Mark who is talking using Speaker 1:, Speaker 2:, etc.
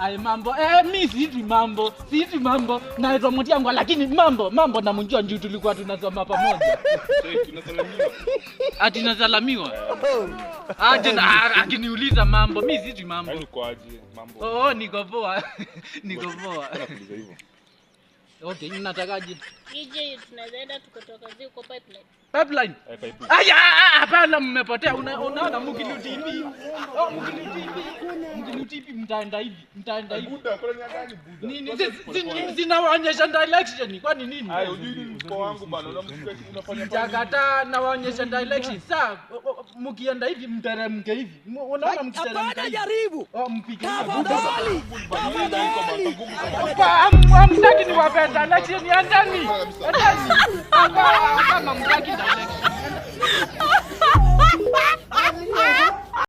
Speaker 1: Ai mambo mimi sijui mambo naitwa mti yangu lakini mambo namjua ndio tulikuwa tunasoma pamoja.
Speaker 2: Tunasalamiwa.
Speaker 1: Ati nasalamiwa. Aje na akiniuliza mambo mimi sijui mambo.
Speaker 2: Yaani uko aje mambo?
Speaker 1: Niko poa. Niko poa.
Speaker 2: Nakuuliza hivyo.
Speaker 1: Okay, mnatakaje?
Speaker 3: DJ tunaenda tukatoka ziko pipeline.
Speaker 1: Pipeline?
Speaker 2: Pipeline.
Speaker 1: Aya, hapana mmepotea. Unaona mkiniuti hivi. Mkiniuti hivi mtaenda hivi.
Speaker 2: Buda, kwa nini gani Buda?
Speaker 1: Nini zinawaonyesha direction? Kwani nini?
Speaker 2: Hayo hujui mko wangu bana, unafanya
Speaker 1: Jakata nawaonyesha direction. Sasa mkienda hivi mteremke hivi. Unaona mkiteremka.
Speaker 4: Hapana jaribu.
Speaker 1: Mpige.
Speaker 4: Tafadhali.
Speaker 1: Amtaki niwape direction ya ndani. Kama